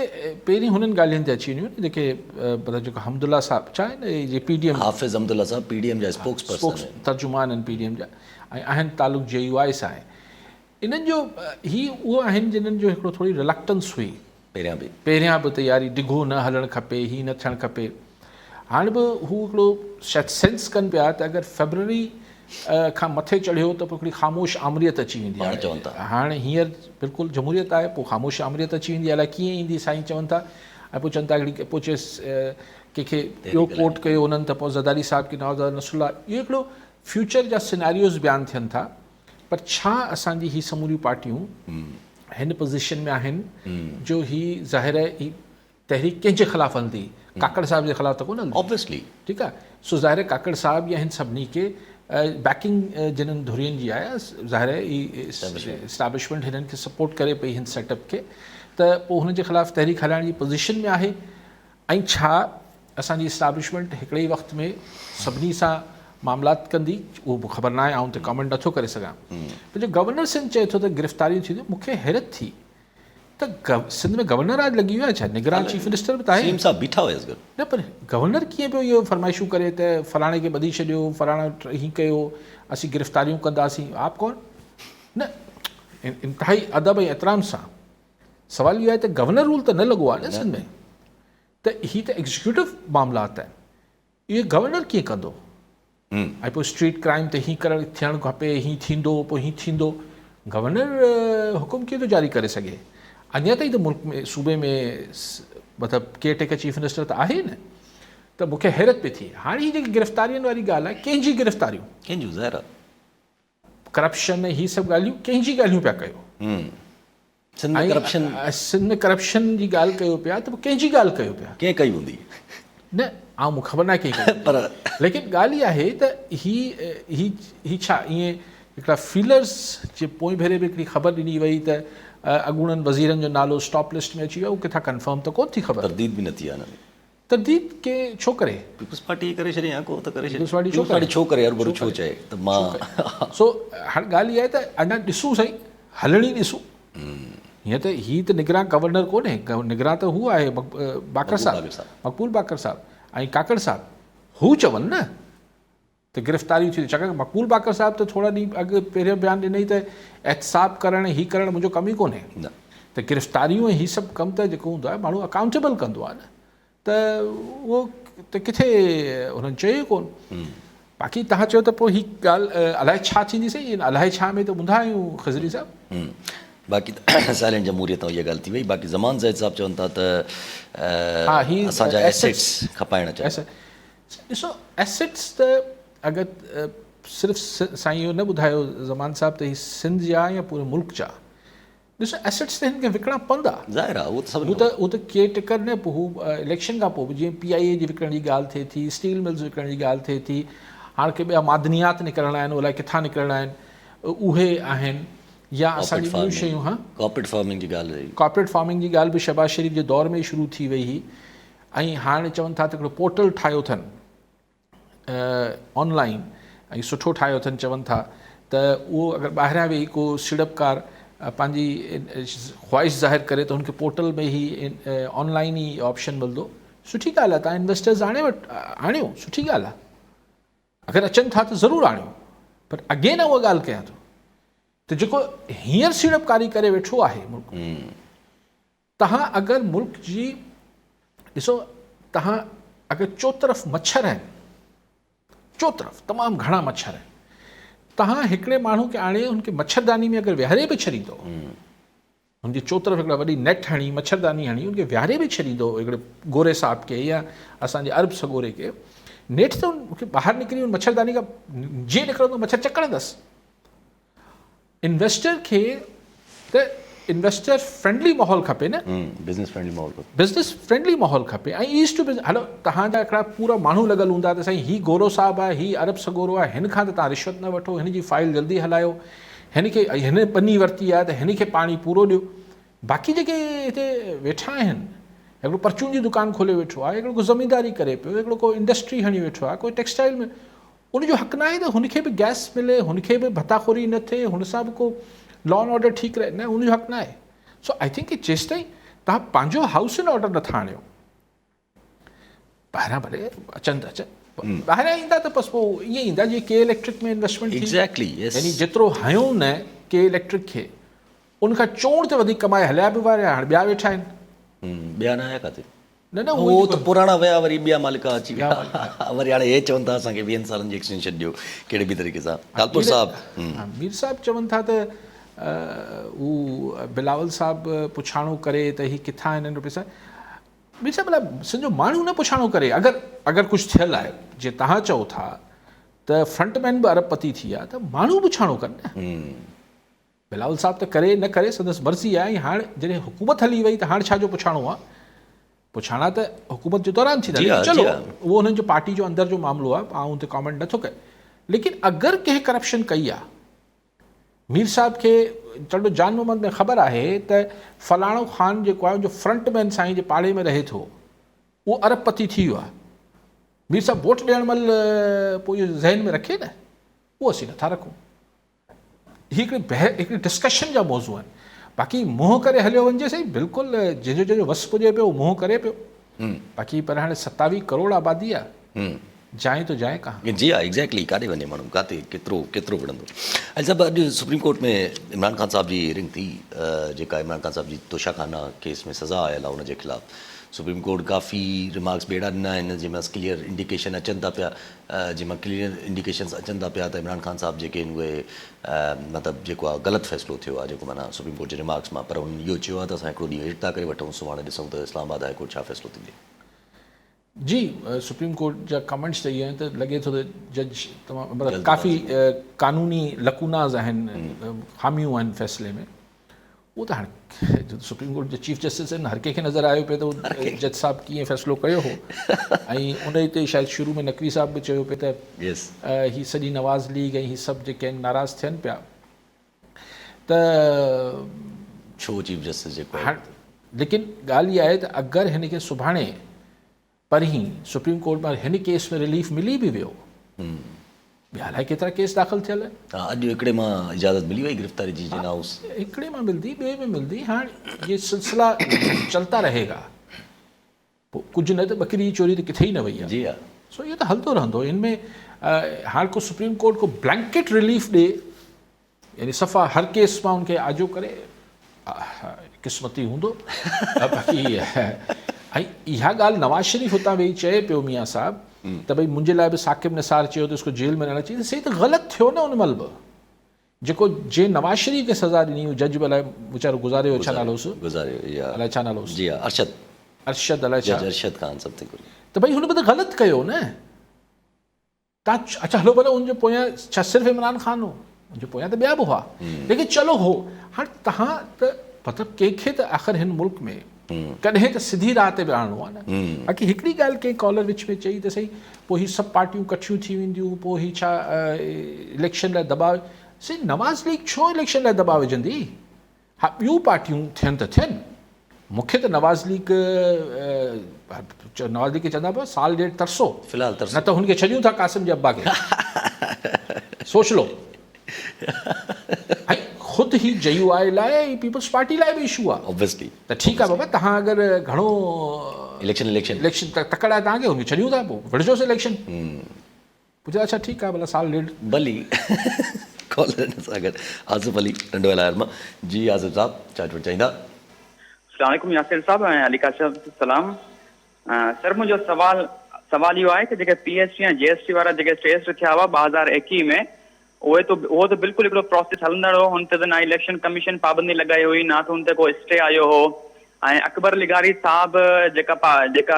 पहिरीं हुननि ॻाल्हियुनि ते अची वञूं जेके मतिलबु जेको हमदुल्ला साहिब छा आहिनि, जे PDM हाफ़िज़ हमदुल्ला साहिब PDM जा स्पोक्स तर्जुमान आहिनि PDM जा, ऐं आहिनि तालुक JUI सां आहे। इन्हनि जो ही उहो आहिनि जिन्हनि जो हिकिड़ो थोरी रिलक्टेंस हुई पहिरियां बि तयारी, डिघो न हलणु खपे, हीअ न थियणु खपे। हाणे बि हू हिकिड़ो शायदि सेंस कनि पिया त अगरि फेबरवरी खां मथे चढ़ियो त पोइ हिकिड़ी ख़ामोश आमरीत अची वेंदी आहे। हाणे हींअर बिल्कुलु जमहूरियत आहे, पोइ ख़ामोश आमरीत अची वेंदी आहे, अलाए कीअं ईंदी साईं चवनि था। ऐं पोइ चवनि था हिकिड़ी पोइ चएसि कंहिंखे ॿियो कोट कयो उन्हनि, त पोइ ज़रदारी साहिब की नवाज़ नसरुल्लाह, इहो हिकिड़ो फ्यूचर जा सिनारियोज़ बयानु थियनि था। पर छा असांजी ही समूरियूं पार्टियूं हिन पोज़ीशन में आहिनि जो ही ज़ाहिर आहे ही तहरीक कंहिंजे ख़िलाफ़ु हलंदी? काकड़ साहिब जे ख़िलाफ़ु त कोन हलंदी, ऑब्वियसली, ठीकु आहे। सो ज़ाहिर आहे काकड़ साहिब या हिन सभिनी खे बैकिंग जिन्हनि धुरियुनि जी आहे, ज़ाहिर आहे ही इस्टेब्लिशमेंट हिननि खे सपोर्ट करे पई हिन सेटअप खे, त पोइ हुनजे ख़िलाफ़ु तहरीक हलाइण जी पोज़ीशन में आहे। ऐं छा असांजी इस्टेब्लिशमेंट हिकिड़े ई वक़्त में सभिनी सां मामलात कंदी, उहो बि ख़बर न आहे, आउं त कमेंट नथो करे सघां। पर जो गवर्नर सिंध चए थो त गिरफ़्तारियूं थींदियूं, मूंखे हैरत थी त सिंध में गवर्नर आज लॻी वियो आहे छा? निगरान चीफ मिनिस्टर बि त आहे न, पर गवर्नर कीअं पियो इहो फरमाइशूं करे त फलाणे खे ॿधी छॾियो, फलाणो हीअं कयो, असीं गिरफ़्तारियूं कंदासीं? आप कौन? न, इंतिहाई अदब ऐं एतिराम सां सवाल इहो आहे त गवर्नर रूल त न लॻो आहे न सिंध में, त हीअ त एग्जीक्यूटिव मामलात आहिनि, इहे गवर्नर कीअं कंदो? ऐं पोइ स्ट्रीट क्राइम ते हीअं करणु थियणु खपे, हीअं थींदो, पोइ हीअं थींदो, गवर्नर हुकुम कीअं थो जारी करे सघे? अञा ताईं त मुल्क में सूबे में मतिलबु केयर चीफ मिनिस्टर त आहे न, त मूंखे हैरत पई थिए। हाणे हीअ जेकी गिरफ़्तारियुनि वारी ॻाल्हि आहे, कंहिंजी गिरफ़्तारियूं, कंहिंजूं ज़ाहिर करप्शन ऐं हीअ सभु ॻाल्हियूं कंहिंजी ॻाल्हियूं पिया कयो? सिंध में करप्शन जी ॻाल्हि कयो पिया, त पोइ कंहिंजी ॻाल्हि कयो पिया? कंहिं कई हूंदी न, मूंखे ख़बर न आहे कंहिं, पर लेकिन ॻाल्हि इहा आहे त ही छा ईअं हिकिड़ा फीलर्स जे पोइ भेरे बि हिकिड़ी ख़बर ॾिनी वई त अॻूणनि वज़ीरनि जो नालो स्टॉप लिस्ट में अची वियो, किथां कंफर्म त कोन थी ख़बर, तरदीद बि न थी आहे। तरदीद के छो करे? पीपल्स पार्टी करे छॾे, को त करे छॾे, छो करे यार, छो चए त मां। सो हाणे ॻाल्हि इहा आहे त अञा ॾिसूं सही, हलणी ॾिसूं। हीअं त हीअ त निगरान गवर्नर कोन्हे, निगरान त हू आहे बाकर साहिब, मक़बूल बाकर साहिब ऐं काकड़ साहिब, हू चवनि न त गिरफ़्तारियूं थी। छाकाणि मक़बूल बाकर साहिब त थोरा ॾींहं अॻु पहिरियों बयानु ॾिनई त एहतसाब करणु हीअ करणु मुंहिंजो कमु ई कोन्हे, त गिरफ़्तारियूं ऐं हीअ सभु कमु त जेको हूंदो आहे माण्हू अकाउंटेबल कंदो आहे न, त उहो त किथे हुननि चयो ई कोन। बाक़ी तव्हां चयो त पोइ हीअ ॻाल्हि अलाए छा थींदी सही, अलाए छा में त ॿुधा आहियूं खिज़री साहिब। बाक़ी साइलेंट जमहूरियत इहा ॻाल्हि थी वई। बाक़ी ज़मान ज़ैद साहिब चवनि था त असांजा एसेट्स खपाइण चाहिनि। ॾिसो, एसेट्स त अगरि सिर्फ़ु साईं इहो न ॿुधायो ज़मान साहिब त हीअ सिंध जा या पूरे मुल्क जा, ॾिसो एसेट्स त हिन खे विकिणा पवंदा, ज़ाहिर आहे उहो त सभु उहो त केयर टेकर न पोइ हू इलेक्शन खां पोइ जीअं PIA जी विकिणण जी ॻाल्हि थिए थी, स्टील मिल्स विकिणण जी ॻाल्हि थिए थी, हाणे के ॿिया मादनियात निकिरणा आहिनि, अलाए किथां निकिरणा आहिनि, उहे आहिनि, या असांजी ॿियूं शयूं। हा, कॉर्पोरेट फार्मिंग जी ॻाल्हि रही। कॉर्पोरेट फार्मिंग जी ॻाल्हि बि शहबाज शरीफ़ जे दौर में ई शुरू थी वई हुई, ऐं हाणे चवनि था त हिकिड़ो पोर्टल ठाहियो अथनि ऑनलाइन, ऐं सुठो ठाहियो अथनि, चवनि था त उहो अगरि ॿाहिरां वेही को सीड़पकार पंहिंजी ख़्वाहिश ज़ाहिर करे त हुनखे पोर्टल में ई ऑनलाइन ई ऑप्शन मिलंदो। सुठी ॻाल्हि आहे, तव्हां इन्वेस्टर्स आणियो, सुठी ॻाल्हि आहे, अगरि अचनि था त ज़रूरु आणियो, पर अॻे न उहा ॻाल्हि कयां थो त जेको हींअर सीड़पकारी करे वेठो आहे मुल्क, तव्हां अगरि मुल्क जी ॾिसो, तव्हां अगरि चोतरफ़ मच्छर आहिनि, चोतरफ़ तमामु घणा मच्छर आहिनि, तव्हां हिकिड़े माण्हू खे आणे हुनखे मच्छरदानी में अगरि विहारे बि छॾींदो, हुनजी चोतरफ़ हिकिड़ा वॾी नेट हणी, मच्छरदानी हणी, हुनखे विहारे बि छॾींदो हिकिड़े गोरे साहब खे या असांजे अरब सगोरे खे, नेट त हुनखे ॿाहिरि निकिरी हुन मच्छरदानी खां जीअं निकिरंदो मच्छर चकड़ंदसि। इन्वेस्टर खे त इन्वेस्टर फ्रेंडली माहौल खपे न, बिज़नेस फ्रेंडली माहौल खपे, बिज़नेस फ्रेंडली माहौल खपे, ऐं ईस्ट टू बिज़नेस। हलो, तव्हांजा हिकिड़ा पूरा माण्हू लॻल हूंदा त साईं हीउ गोरो साहब आहे, हीउ अरब सगोरो आहे, हिन खां त तव्हां रिश्वत न वठो, हिन जी फाइल जल्दी हलायो, हिन खे हिन बनी वरिती आहे त हिन खे पाणी पूरो ॾियो। बाक़ी जेके हिते वेठा आहिनि, हिकिड़ो परचून जी दुकानु खोले वेठो आहे, हिकिड़ो को ज़मींदारी करे पियो, हिकिड़ो को इंडस्ट्री हणी वेठो आहे, कोई टेक्सटाइल में, उनजो हक़ न आहे त हुनखे बि गैस मिले, हुनखे बि भताखोरी न थिए, हुन सां बि को लॉ एंड ऑर्डर ठीकु रहे, न, उनजो हक़ न आहे। सो आई थिंक कि जेसि ताईं तव्हां पंहिंजो हाउस इन ऑर्डर नथा आणियो, ॿाहिरां भले अचनि त अचनि, ॿाहिरां ईंदा त बसि पोइ ईअं ईंदा जीअं के इलेक्ट्रिक में इन्वेस्टमेंट थी, एग्ज़ैक्टली, यस, यानी जेतिरो हयो न के इलेक्ट्रिक खे, उनखां चोण ते वधीक कमाए हलिया बि वारा हाणे ॿिया वेठा आहिनि। ॿिया न आया किथे, न न उहो त पुराणा विया, वरी ॿिया मालिक अची विया, वरी हाणे हे चवनि था असांखे 20 सालनि जी एक्सटेंशन ॾियो, कहिड़े बि तरीक़े सां। कालपुर साहब, मीर साहब चवनि था त हू बिलावल साहब पुछाणो करे त ही किथां आहिनि पैसा। मीर साहब मतिलबु सॼो माण्हू न पुछाणो करे, अगरि कुझु थियल आहे, जीअं तव्हां चओ था त फ्रंटमैन बि अरबपति थी आहे, त माण्हू पुछाणो कनि न। बिलावल साहब त करे न करे संदसि मर्ज़ी आहे, ऐं हाणे जॾहिं हुकूमत हली वई त हाणे छाजो पुछाणो आहे, पुछाणा त हुकूमत जे दौरान थींदा, चलो उहो हुननि जो पार्टी जो अंदरि जो मामिलो आहे, आउं हुते कॉमेंट नथो कयां, लेकिन अगरि कंहिं करप्शन कई आहे, मीर साहब खे चवंदो जान मोहम्मद में ख़बर आहे त फलाणो ख़ान जेको आहे जो फ्रंटमैन साईं जे पाड़े में रहे थो, उहो अरबपति थी वियो आहे, मीर साहब वोट ॾियण महिल पोइ इहो ज़हन में रखे न, उहो असीं नथा रखूं। हीअ हिकिड़ी डिस्कशन जा मौज़ू आहिनि। बाक़ी मुंहुं करे हलियो वञिजे सही, बिल्कुलु जंहिंजो वस पुॼे पियो मुंहुं करे पियो, बाक़ी पर हाणे 27 करोड़ आबादी आहे, जाए तो जाए कहाँ। जी हाँ, एग्जैक्टली, काॾे वञे माण्हू, किथे केतिरो विढ़ंदो। ऐं सभु अॼु सुप्रीम कोर्ट में इमरान ख़ान साहब जी हियरिंग थी, जेका इमरान ख़ान साहब जी तोशाखाना केस में सज़ा आयल आहे उनजे ख़िलाफ़। सुप्रीम कोर्ट काफ़ी रिमार्क्स बेड़ा ॾिना आहिनि, जंहिंमें क्लियर इंडिकेशन अचनि था पिया, जंहिंमें क्लियर इंडिकेशन्स अचनि था पिया त इमरान ख़ान साहब जेके आहिनि उहे मतिलबु जेको आहे ग़लति फ़ैसिलो थियो आहे, जेको माना सुप्रीम कोर्ट जे रिमार्क्स मां, पर हुन इहो चयो आहे त असां हिकिड़ो ॾींहुं वेट था करे वठूं, सुभाणे ॾिसूं त इस्लामाबाद हाई कोर्ट छा फ़ैसिलो थींदी। जी, सुप्रीम कोर्ट जा कमेंट्स त इहे आहिनि त लॻे थो त जज तमामु मतिलबु काफ़ी क़ानूनी लकूनाज़ आहिनि, ख़ामियूं आहिनि फ़ैसिले में। उहो त हाणे सुप्रीम कोर्ट जे चीफ जस्टिस आहिनि, हर कंहिंखे नज़र आयो पियो त जज साहब कीअं फ़ैसिलो कयो हो, ऐं उन ते शायदि शुरू में नक़वी साहब बि चयो पियो त हीअ सॼी नवाज़ लीग ऐं हीअ सभु जेके आहिनि नाराज़ थियनि पिया, त छो चीफ जस्टिस जेको हाणे, लेकिन ॻाल्हि इहा आहे त अगरि हिन खे सुभाणे परीं सुप्रीम कोर्ट में हिन केस में रिलीफ मिली बि वियो, ॿिया अलाए केतिरा केस दाख़िल थियल आहिनि। अॼु हिकिड़े मां इजाज़त मिली वई गिरफ़्तारी जी, जिन हाउस हिकिड़े मां मिलंदी, ॿिए में मिलंदी, हाणे ये सिलसिला चलता रहेगा, पोइ कुझु न त बकरी जी चोरी त किथे ई न वई आहे। जी हा, सो इहो त हलंदो रहंदो। इनमें हाणे को सुप्रीम कोर्ट को ब्लैंकेट रिलीफ ॾे, यानी सफ़ा हर केस मां उनखे आजो करे, क़िस्मती हूंदो। बाक़ी ऐं इहा ॻाल्हि नवाज़ शरीफ़ हुतां वेही चए पियो मियाँ साहब त भई मुंहिंजे लाइ बि साकिब निसार चयो त उसको जेल में न अची, सही त ग़लति थियो न उन महिल बि, जेको जे नवाज़ शरीफ़ खे सज़ा ॾिनी, उहो जज बि अलाए वीचारो गुज़ारियो, छा नालो हुयुसि, अलाए छा नालो हुयुसि, जी हा, अरशद अलाए छा, अरशद ख़ान समथिंग, त भई हुन बि त ग़लति कयो न। तव्हां अच्छा हलो भले हुनजे पोयां छा सिर्फ़ु इमरान ख़ान हो, उनजे पोयां त ॿिया बि हुआ, लेकिन चलो हो हाणे तव्हां त मतिलबु कंहिंखे त आख़िर हिन मुल्क में कॾहिं त सिधी राह ते बि आणणो आहे न। बाक़ी हिकिड़ी ॻाल्हि कंहिं कॉलर विच में चई त सही, पोइ ही सभु पार्टियूं कठियूं थी वेंदियूं, पोइ ही छा इलेक्शन लाइ दॿाउ, सही नवाज़ लीग छो इलेक्शन लाइ दॿाउ विझंदी? हा ॿियूं पार्टियूं थियनि त थियनि, मूंखे त नवाज़ लीग खे चवंदा पिया साल ॾेढ तरसो, फ़िलहाल न त हुनखे छॾियूं था क़ासिम जे अब्बा खे। सोच लो, ख़ुदि ही JUI लाइ पीपल्स पार्टी लाइ बि इशू आहे ऑब्वियसली। त ठीकु आहे बाबा, तव्हां अगरि घणो इलेक्शन तकड़ा आहे तव्हांखे, हुनखे छॾियूं था, पोइ विढ़जोसि इलेक्शन। पुछा अच्छा ठीकु आहे भला साल ॾेढ भली कॉलर सां गॾु आसिफ़ अली नंढो इलाइक़े मां। जी आसिफ़ साहब छा चवणु चाहींदा? अस्सलाम वालेकुम यासिर साहब ऐं अली कासिम सलाम। सर मुंहिंजो सवाल इहो आहे कि जेके PST ऐं GST वारा जेके टेस्ट थिया हुआ 2021 में, उहो त बिल्कुलु हिकिड़ो प्रोसेस हलंदड़ हो, हुन ते त ना इलेक्शन कमीशन पाबंदी लॻाई हुई, ना त हुन ते को स्टे आयो हो। ऐं अकबर लिगारी साहब जेका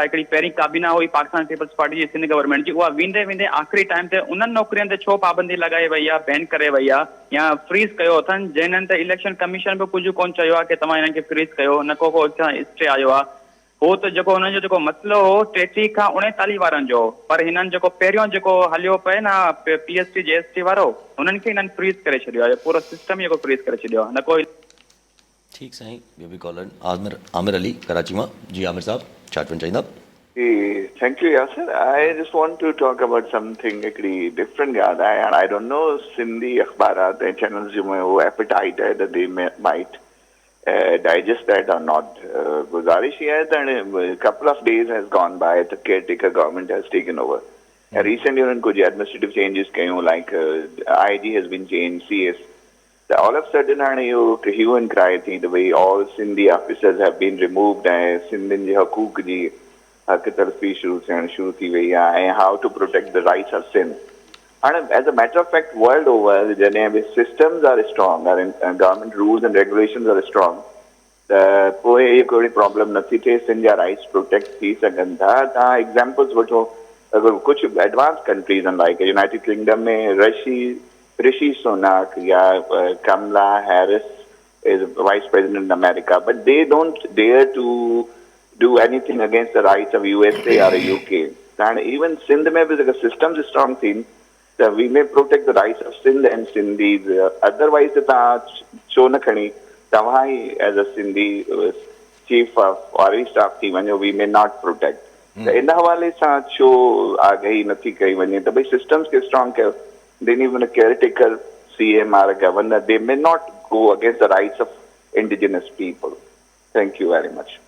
हिकिड़ी पहिरीं काबीना हुई पाकिस्तान पीपल्स पार्टी जी सिंध गवर्नमेंट जी, उहा वेंदे वेंदे आख़िरी टाइम ते उन्हनि नौकरियुनि ते छो पाबंदी लॻाई वई आहे, बैन करे वई आहे या फ्रीज़ कयो अथनि, जंहिंनि ते इलेक्शन कमीशन बि कुझु कोन चयो आहे कि तव्हां हिननि खे फ्रीज़ कयो, न को स्टे आयो आहे। हो त जेको हुननि जो जेको मसइलो हो 33 खां 39 वारनि जो, पर हिननि जेको पहिरियों जेको हलियो पए न PST GST वारो, हुननि खे हिननि फ्रीज़ करे छॾियो आहे, पूरो सिस्टम ई फ्रीज़ करे छॾियो आहे, न को। ठीकु साईं, ॿियो बि कॉलर आमिर अली कराची मां। जी आमिर साहब छा चवणु चाहींदा? Thank you, Yasir. I just want to talk about something different. And I don't know Sindhi akhbarat and channels who appetite that they might digest that or not. Guzarish hai that a couple of days has gone by, the caretaker government has taken over. Recently, administrative changes came, like IG has been changed, CS. All of a sudden, hue and cry thing, the way all Sindhi officers have been removed, Sindhin ji hakook ji hak tarfi shuru thi wai hai, and how to protect the rights of Sindh. And as a matter of fact, world over, the systems are strong, and government rules and regulations are strong. The koi problem nathi the Sindh rights protect thi sakan tha. Examples vato kuch advanced countries, like United Kingdom mein Rishi Sunak, Kamala Harris is Vice President in America, but they don't dare to do anything against the rights of USA or UK. And even Sindh mein bhi the system is strong thing, that we may protect the rights of Sindh and Sindhis. Otherwise, Chonakhani, Tawai as a Sindhi chief of army staff team, we may not protect. In the Hawale sa cho agahi nathi kai vanye. The systems ke strong ke. Then even a caretaker, CM or a governor, they may not go against the rights of indigenous people. Thank you very much.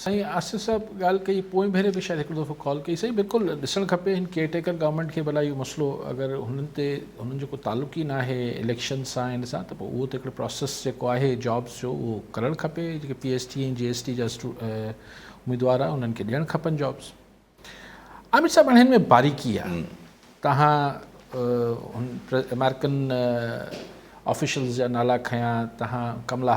साईं आसिफ़ साहब ॻाल्हि कई, पोइ भेरे बि शायदि हिकिड़ो दफ़ो call कई। सही बिल्कुलु ॾिसणु खपे हिन केयरटेकर गवर्नमेंट खे भला इहो मसइलो अगरि हुननि जो को तालुक़ ई न आहे इलेक्शन सां हिन सां, त पोइ उहो त हिकिड़ो प्रोसेस जेको आहे जॉब्स जो उहो करणु खपे। जेके PST ऐं GST जा उम्मीदवार आहे उन्हनि खे ॾियणु खपनि जॉब्स। आमिर साहब हाणे हिन में बारीकी आहे, तव्हां अमेरिकन ऑफिशियल्स जा नाला खयां, तव्हां कमला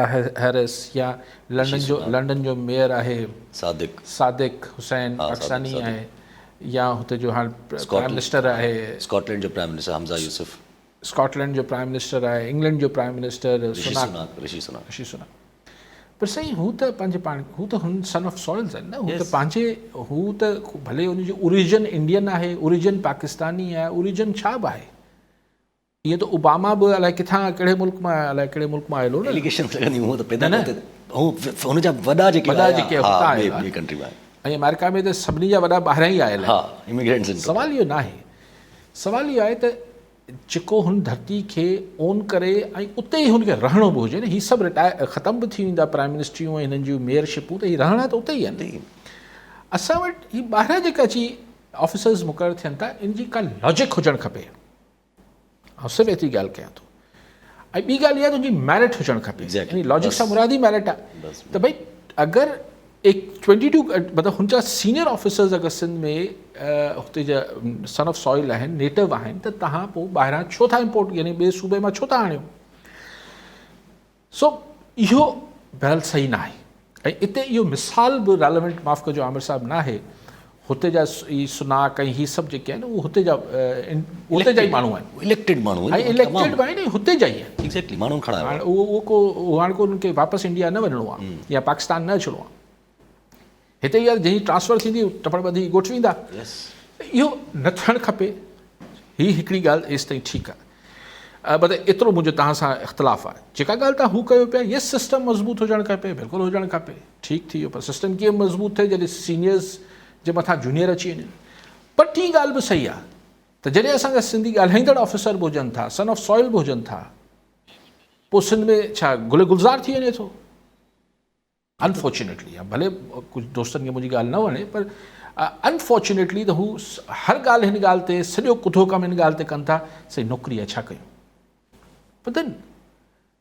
हैरिस या लंडन जो मेयर आहे सादिक हुसैन पाकिस्तानी आहे, या हुते जो हाणे प्राइम मिनिस्टर आहे स्कॉटलैंड जो प्राइम मिनिस्टर हमज़ा यूसुफ, स्कॉटलैंड जो प्राइम मिनिस्टर आहे, इंग्लैंड जो प्राइम मिनिस्टर ऋषि सुनाक। पर साईं हू त पंहिंजे पाण, हू त हुन सन ऑफ सॉइल्स आहिनि न, हू त पंहिंजे, हू त भले हुनजो ओरिजिन इंडियन आहे, ओरिजिन पाकिस्तानी आहे, ओरिजिन छा बि आहे। ईअं त ओबामा बि अलाए किथां कहिड़े मुल्क मां आयलो न, ऐं अमेरिका में त सभिनी जा वॾा ॿाहिरां ई आयल आहिनि। सवाल इहो न आहे, सवाल इहो आहे त जेको हुन धरती खे ओन करे ऐं उते ई हुनखे रहणो बि हुजे न। हीअ सभु ख़तम बि थी वेंदा प्राइम मिनिस्ट्रियूं ऐं हिननि जूं मेयरशिपूं, त हीअ रहणा त उते ई आहिनि। असां वटि हीअ ॿाहिरां जेका अची ऑफिसर्स मुक़ररु थियनि था, इन जी का लॉजिक हुजणु खपे। ऐं सिर्फ़ु एतिरी ॻाल्हि कयां थो। ऐं ॿी ॻाल्हि इहा तुंहिंजी मेरिट हुजणु खपे, यानी लॉजिक सां मुरादी मेरिट आहे। त भई अगरि 22 मतिलबु हुनजा सीनियर ऑफिसर्स अगरि सिंध में हुते जा सन ऑफ सॉइल आहिनि, नेटिव आहिनि, त तव्हां पोइ ॿाहिरां छो था इम्पोर्ट, यानी ॿिए सूबे मां छो था आणियो। सो इहो बहल सही न आहे। ऐं हिते इहो मिसाल बि रेलेवेंट, माफ़ कजो आमिर साहब, न आहे। हुते जा ई सुनाक ऐं ही सभु जेके आहिनि उहे हुते जा ई माण्हू आहिनि, इलेक्टेड माण्हू ऐं इलेक्टेड बि आहिनि हुते जा ई आहिनि। एक्ज़ैक्टली माण्हू खड़ा हाणे उहो हाणे को उन्हनि खे वापसि इंडिया न वञिणो आहे या पाकिस्तान न अचिणो आहे, हिते ई जंहिं ट्रांसफर थींदी टपड़ ॿधी ॻोठवींदा, इहो न थियणु खपे। ही हिकिड़ी ॻाल्हि एसि ताईं ठीकु आहे, मतिलबु एतिरो मुंहिंजो तव्हां सां इख़्तिलाफ़ु आहे। जेका ॻाल्हि तव्हां हू कयो पिया, ये सिस्टम मज़बूत हुजणु खपे, बिल्कुलु हुजणु खपे, ठीकु थी वियो, पर सिस्टम कीअं मज़बूत थिए जॾहिं सीनियर्स जे मथां जूनियर अची वञनि। पर टी ॻाल्हि बि सही आहे त जॾहिं असांजा सिंधी ॻाल्हाईंदड़ ऑफिसर बि हुजनि था, सन ऑफ सॉइल बि हुजनि था, पोइ सिंध में छा गुल गुलज़ार थी वञे थो। अनफॉर्चुनेटली, भले कुझु दोस्तनि खे मुंहिंजी ॻाल्हि न वणे, पर अनफॉर्चुनेटली त हू हर ॻाल्हि हिन ॻाल्हि ते सॼो कुथो कमु हिन ॻाल्हि ते कनि था, सही नौकिरी आहे छा कयूं। पता न,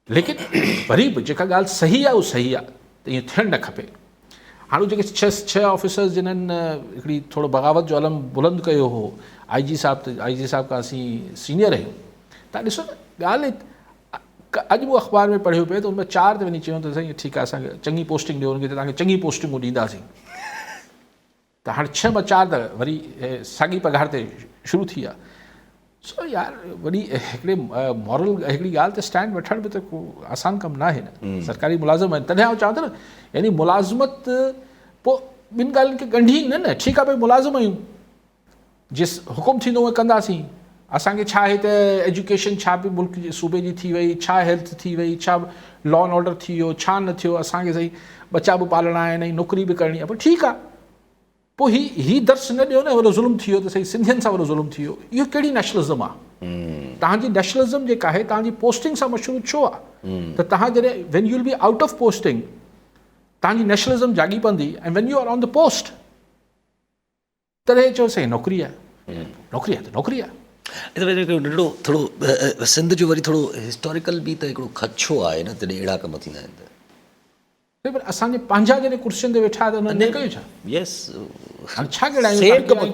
लेकिन वरी बि जेका ॻाल्हि सही आहे उहा सही आहे, त ईअं थियणु न खपे। हाणे जेके छह ऑफिसर्स जिन्हनि हिकिड़ी थोरो बग़ावत जो अलम बुलंद कयो हो, IG साहिब खां असीं सीनियर आहियूं, तव्हां ॾिसो न ॻाल्हि अॼु बि अख़बार में पढ़ियो पिए त हुन में 4 ते वञी चयूं त साईं ठीकु आहे असांखे चङी पोस्टिंग ॾियो, हुनखे तव्हांखे चङी पोस्टिंगूं ॾींदासीं। त हाणे 6 ॿ 4 त वरी साॻी पघार ते शुरू थी आहे। सो यार वॾी हिकिड़े मॉरल हिकिड़ी ॻाल्हि ते स्टैंड वठण बि त को आसान कमु न आहे न। सरकारी मुलाज़िम आहिनि, तॾहिं आउं चवां थो न, यानी मुलाज़िमत पोइ ॿिनि ॻाल्हियुनि खे ॻंढी न, ठीकु आहे भई मुलाज़िम आहियूं, जिस हुकुम थींदो उहे कंदासीं। असांखे छा आहे त एजुकेशन छा बि मुल्क जे सूबे जी थी वई, छा हेल्थ थी वई, छा लॉ एंड ऑर्डर थी वियो, छा न थियो, असांखे सही बचा बि पालणा आहिनि ऐं नौकिरी बि करणी आहे, पर ठीकु आहे। पोइ ही दर्स न ॾियो न, वॾो ज़ुल्म थी वियो त सही सिंधियुनि सां वॾो ज़ुल्म थी वियो। इहो कहिड़ी नेशनलिज़म आहे? तव्हांजी नेशनलिज़म जेका आहे तव्हांजी पोस्टिंग सां मशरूत छो आहे? त तव्हां जॾहिं when you will be out of posting तव्हांजी नेशनलिज़म जागी पवंदी, ऐं when you are on the post तॾहिं चओ साईं नौकिरी आहे, नौकिरी आहे त नौकिरी आहे। नंढड़ो थोरो सिंध जो वरी थोरो हिस्टोरिकल बि त हिकिड़ो खदशो आहे न, तॾहिं अहिड़ा कम थींदा आहिनि त। पर असांजे पंहिंजा जॾहिं कुर्सियुनि ते वेठा त हुननि कयो छा? यस, हाणे छा गिणायूं,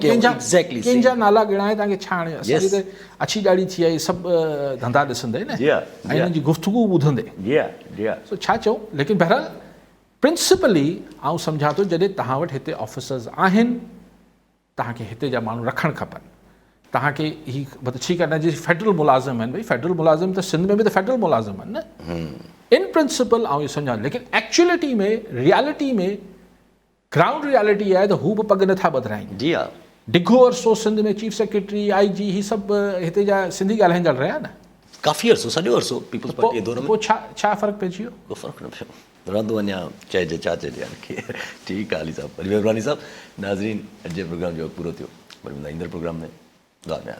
कंहिंजा नाला गिणाए तव्हांखे छा हाणे? असांजी त अछी ॾाढ़ी थी आहे, सभु धंधा ॾिसंदे न, ऐं हिननि जी गुफ़्तगू ॿुधंदे, सो छा चऊं। लेकिन बहरहाल प्रिंसिपली आउं सम्झां थो जॾहिं तव्हां वटि हिते ऑफिसर्स आहिनि, तव्हांखे हिते जा माण्हू रखणु खपनि। तव्हांखे ही मतिलबु ठीकु आहे न, जी फेडरल मुलाज़िम आहिनि, भई फेडरल मुलाज़िम त सिंध में बि त फेडरल मुलाज़िम आहिनि न, इन प्रिंसिपल आउं इहो सम्झां। लेकिन एक्चुअलिटी में, रियलिटी में, ग्राउंड रियलिटी आहे त हू बि पग नथा ॿधाइनि। जी हा, डिघो अरसो सिंध में चीफ सेक्रेटरी, IG ही सभु हिते जा सिंधी ॻाल्हाईंदड़ रहिया न, काफ़ी अरसो, सॼो अरसो पीपल्स पार्टी जे दौर में। पोइ छा फ़र्क़ु पइजी वियो? को फ़र्क़ु न पियो, रहंदो अञा चइजे छा चइजे हाणे। ठीकु आहे अली साहब, वरी मेहरबानी साहब। नाज़रीन, अॼु जे प्रोग्राम जो पूरो थियो, वरी ईंदड़ प्रोग्राम में दुआ में